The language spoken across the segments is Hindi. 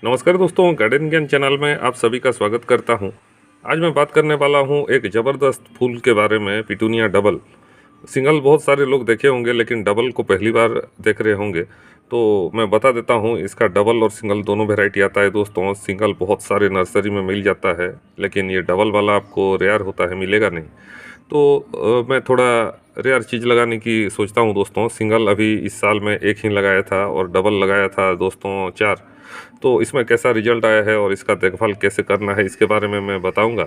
नमस्कार दोस्तों, गार्डन ज्ञान चैनल में आप सभी का स्वागत करता हूं। आज मैं बात करने वाला हूं एक ज़बरदस्त फूल के बारे में, पिटूनिया डबल। सिंगल बहुत सारे लोग देखे होंगे, लेकिन डबल को पहली बार देख रहे होंगे। तो मैं बता देता हूं, इसका डबल और सिंगल दोनों वैरायटी आता है दोस्तों। सिंगल बहुत सारे नर्सरी में मिल जाता है, लेकिन ये डबल वाला आपको रेयर होता है, मिलेगा नहीं। तो मैं थोड़ा रेयर चीज़ लगाने की सोचता हूँ दोस्तों। सिंगल अभी इस साल में एक ही लगाया था और डबल लगाया था दोस्तों 4। तो इसमें कैसा रिजल्ट आया है और इसका देखभाल कैसे करना है, इसके बारे में मैं बताऊंगा।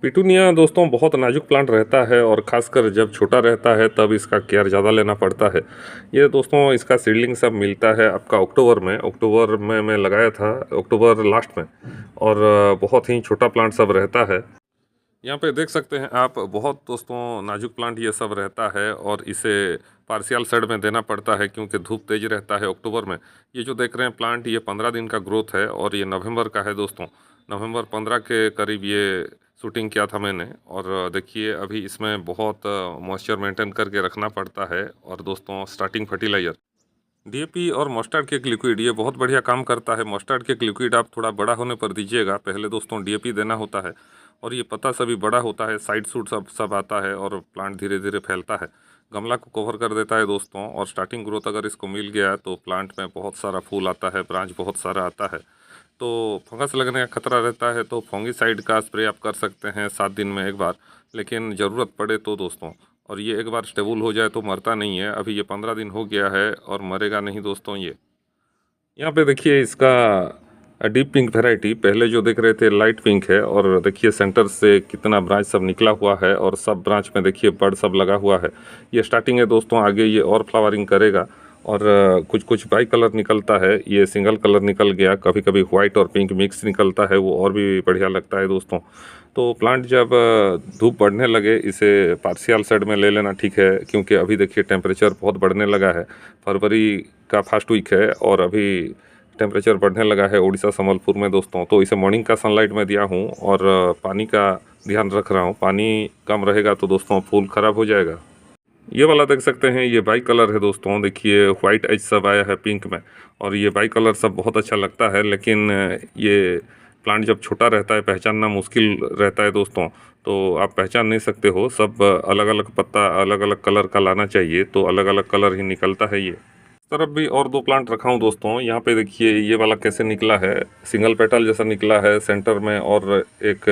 पिटूनिया दोस्तों बहुत नाजुक प्लांट रहता है, और ख़ासकर जब छोटा रहता है तब इसका केयर ज़्यादा लेना पड़ता है। ये दोस्तों इसका सीडलिंग सब मिलता है आपका अक्टूबर में मैं लगाया था, अक्टूबर लास्ट में। और बहुत ही छोटा प्लांट सब रहता है। यहाँ पे देख सकते हैं आप, बहुत दोस्तों नाजुक प्लांट ये सब रहता है, और इसे पार्शियल शेड में देना पड़ता है क्योंकि धूप तेज रहता है अक्टूबर में। ये जो देख रहे हैं प्लांट, ये 15 दिन का ग्रोथ है, और ये नवंबर का है दोस्तों। नवंबर 15 के करीब ये शूटिंग किया था मैंने। और देखिए अभी इसमें बहुत मॉइस्चर मेंटेन करके रखना पड़ता है। और दोस्तों स्टार्टिंग फर्टिलाइज़र डीएपी और मस्टर्ड केक लिक्विड, ये बहुत बढ़िया काम करता है। मस्टर्ड केक लिक्विड आप थोड़ा बड़ा होने पर दीजिएगा, पहले दोस्तों डीएपी देना होता है। और ये पत्ता सभी बड़ा होता है, साइड सूट सब सब आता है, और प्लांट धीरे धीरे फैलता है, गमला को कवर कर देता है दोस्तों। और स्टार्टिंग ग्रोथ अगर इसको मिल गया तो प्लांट में बहुत सारा फूल आता है, ब्रांच बहुत सारा आता है। तो फंगस लगने का खतरा रहता है, तो फंगिसाइड का स्प्रे आप कर सकते हैं 7 दिन में एक बार, लेकिन ज़रूरत पड़े तो दोस्तों। और ये एक बार स्टेबल हो जाए तो मरता नहीं है। अभी ये 15 दिन हो गया है और मरेगा नहीं दोस्तों। ये यहाँ पे देखिए इसका डीप पिंक वैरायटी, पहले जो देख रहे थे लाइट पिंक है, और देखिए सेंटर से कितना ब्रांच सब निकला हुआ है, और सब ब्रांच में देखिए बड सब लगा हुआ है। ये स्टार्टिंग है दोस्तों, आगे ये और फ्लावरिंग करेगा। और कुछ कुछ बाई कलर निकलता है, ये सिंगल कलर निकल गया, कभी कभी वाइट और पिंक मिक्स निकलता है, वो और भी बढ़िया लगता है दोस्तों। तो प्लांट जब धूप बढ़ने लगे, इसे पार्शियल शेड में ले लेना ठीक है, क्योंकि अभी देखिए टेम्परेचर बहुत बढ़ने लगा है। फरवरी का फर्स्ट वीक है और अभी टेम्परेचर बढ़ने लगा है उड़ीसा संबलपुर में दोस्तों। तो इसे मॉर्निंग का सनलाइट में दिया हूँ, और पानी का ध्यान रख रहा हूँ। पानी कम रहेगा तो दोस्तों फूल ख़राब हो जाएगा। ये वाला देख सकते हैं, ये बाई कलर है दोस्तों। देखिए वाइट एज सब आया है पिंक में, और ये बाई कलर सब बहुत अच्छा लगता है। लेकिन ये प्लांट जब छोटा रहता है पहचानना मुश्किल रहता है दोस्तों। तो आप पहचान नहीं सकते हो, सब अलग अलग पत्ता अलग अलग कलर का लाना चाहिए, तो अलग अलग कलर ही निकलता है ये। इस तरफ भी और दो प्लांट रखा हूँ दोस्तों। यहाँ पे देखिए ये वाला कैसे निकला है, सिंगल पेटल जैसा निकला है सेंटर में, और एक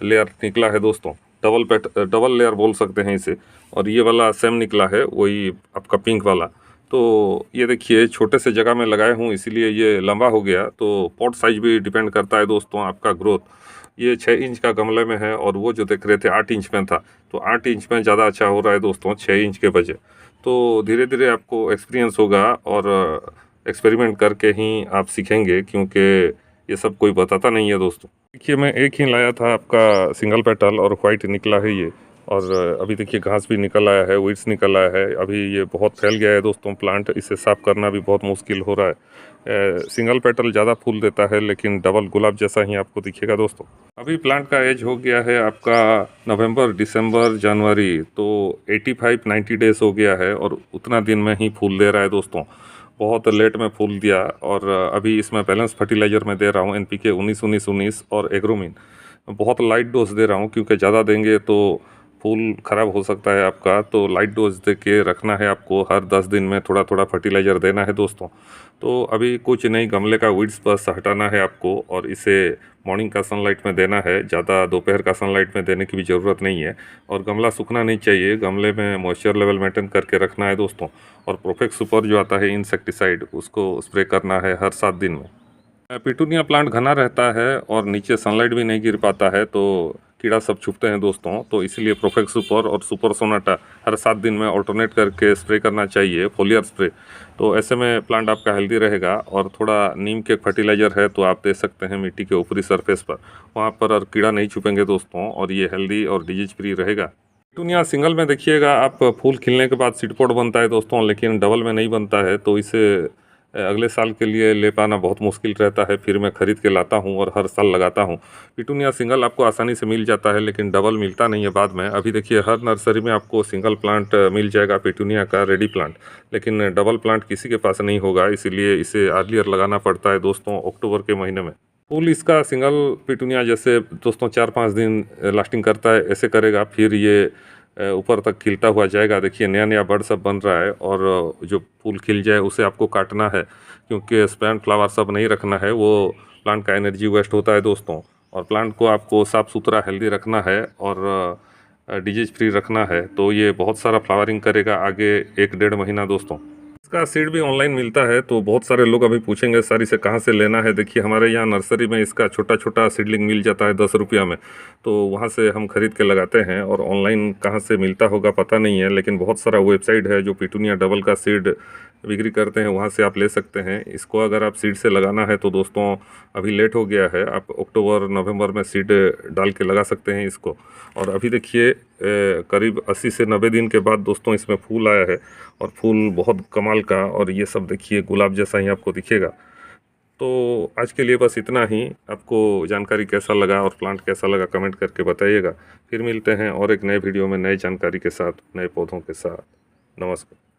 लेयर निकला है दोस्तों। डबल लेयर बोल सकते हैं इसे। और ये वाला सेम निकला है, वही आपका पिंक वाला। तो ये देखिए छोटे से जगह में लगाए हूँ, इसीलिए ये लंबा हो गया। तो पॉट साइज भी डिपेंड करता है दोस्तों आपका ग्रोथ। ये 6 इंच का गमले में है, और वो जो देख रहे थे 8 इंच में था। तो 8 इंच में ज़्यादा अच्छा हो रहा है दोस्तों 6 इंच के बजाय। तो धीरे धीरे आपको एक्सपीरियंस होगा, और एक्सपेरिमेंट करके ही आप सीखेंगे, क्योंकि ये सब कोई बताता नहीं है दोस्तों। देखिए मैं एक ही लाया था आपका सिंगल पेटल, और वाइट निकला है ये। और अभी देखिए घास भी निकल आया है, वीड्स निकल आया है। अभी ये बहुत फैल गया है दोस्तों प्लांट, इसे साफ करना भी बहुत मुश्किल हो रहा है। सिंगल पेटल ज़्यादा फूल देता है, लेकिन डबल गुलाब जैसा ही आपको दिखेगा दोस्तों। अभी प्लांट का एज हो गया है आपका नवंबर दिसंबर जनवरी, तो 85-90 डेज हो गया है, और उतना दिन में ही फूल दे रहा है दोस्तों। बहुत लेट में फूल दिया। और अभी इसमें बैलेंस फर्टिलाइज़र में दे रहा हूँ NPK 19-19-19 और एग्रोमीन। बहुत लाइट डोज दे रहा हूँ, क्योंकि ज़्यादा देंगे तो फूल ख़राब हो सकता है आपका। तो लाइट डोज दे के रखना है आपको, हर 10 दिन में थोड़ा थोड़ा फर्टिलाइज़र देना है दोस्तों। तो अभी कुछ नहीं, गमले का वीड्स बस हटाना है आपको, और इसे मॉर्निंग का सनलाइट में देना है, ज़्यादा दोपहर का सनलाइट में देने की भी ज़रूरत नहीं है। और गमला सूखना नहीं चाहिए, गमले में मॉइस्चर लेवल मेंटेन करके रखना है दोस्तों। और प्रोफेक्स सुपर जो आता है इंसेक्टिसाइड, उसको स्प्रे करना है हर 7 दिन में। पिटूनिया प्लांट घना रहता है और नीचे सनलाइट भी नहीं गिर पाता है, तो कीड़ा सब छुपते हैं दोस्तों। तो इसलिए प्रोफेक्ट सुपर और सुपर सोनाटा हर 7 दिन में ऑल्टरनेट करके स्प्रे करना चाहिए, फोलियर स्प्रे। तो ऐसे में प्लांट आपका हेल्दी रहेगा। और थोड़ा नीम के फर्टिलाइज़र है तो आप दे सकते हैं मिट्टी के ऊपरी सरफेस पर, वहाँ पर और कीड़ा नहीं छुपेंगे दोस्तों, और ये हेल्दी और डिजीज फ्री रहेगा। पिटूनिया सिंगल में देखिएगा आप, फूल खिलने के बाद सीड पॉट बनता है दोस्तों, लेकिन डबल में नहीं बनता है। तो इसे अगले साल के लिए ले पाना बहुत मुश्किल रहता है। फिर मैं ख़रीद के लाता हूँ और हर साल लगाता हूँ। पिटूनिया सिंगल आपको आसानी से मिल जाता है, लेकिन डबल मिलता नहीं है बाद में। अभी देखिए हर नर्सरी में आपको सिंगल प्लांट मिल जाएगा पिटूनिया का रेडी प्लांट, लेकिन डबल प्लांट किसी के पास नहीं होगा। इसीलिए इसे अर्लियर लगाना पड़ता है दोस्तों, अक्टूबर के महीने में। फूल इसका सिंगल पिटूनिया जैसे दोस्तों 4-5 दिन लास्टिंग करता है, ऐसे करेगा फिर ये ऊपर तक खिलता हुआ जाएगा। देखिए नया नया बर्ड सब बन रहा है, और जो फूल खिल जाए उसे आपको काटना है, क्योंकि स्पैन फ्लावर सब नहीं रखना है, वो प्लांट का एनर्जी वेस्ट होता है दोस्तों। और प्लांट को आपको साफ़ सुथरा हेल्दी रखना है और डिजीज फ्री रखना है, तो ये बहुत सारा फ्लावरिंग करेगा आगे 1-1.5 महीना दोस्तों। इसका सीड भी ऑनलाइन मिलता है, तो बहुत सारे लोग अभी पूछेंगे सर इसे कहाँ से लेना है। देखिए हमारे यहाँ नर्सरी में इसका छोटा छोटा सीडलिंग मिल जाता है 10 रुपया में, तो वहाँ से हम खरीद के लगाते हैं। और ऑनलाइन कहाँ से मिलता होगा पता नहीं है, लेकिन बहुत सारा वेबसाइट है जो पिटूनिया डबल का सीड बिक्री करते हैं, वहाँ से आप ले सकते हैं। इसको अगर आप सीड से लगाना है तो दोस्तों अभी लेट हो गया है, आप अक्टूबर नवंबर में सीड डाल के लगा सकते हैं इसको। और अभी देखिए करीब 80 से 90 दिन के बाद दोस्तों इसमें फूल आया है, और फूल बहुत कमाल का, और ये सब देखिए गुलाब जैसा ही आपको दिखेगा। तो आज के लिए बस इतना ही। आपको जानकारी कैसा लगा और प्लांट कैसा लगा कमेंट करके बताइएगा। फिर मिलते हैं और एक नए वीडियो में नए जानकारी के साथ, नए पौधों के साथ। नमस्कार।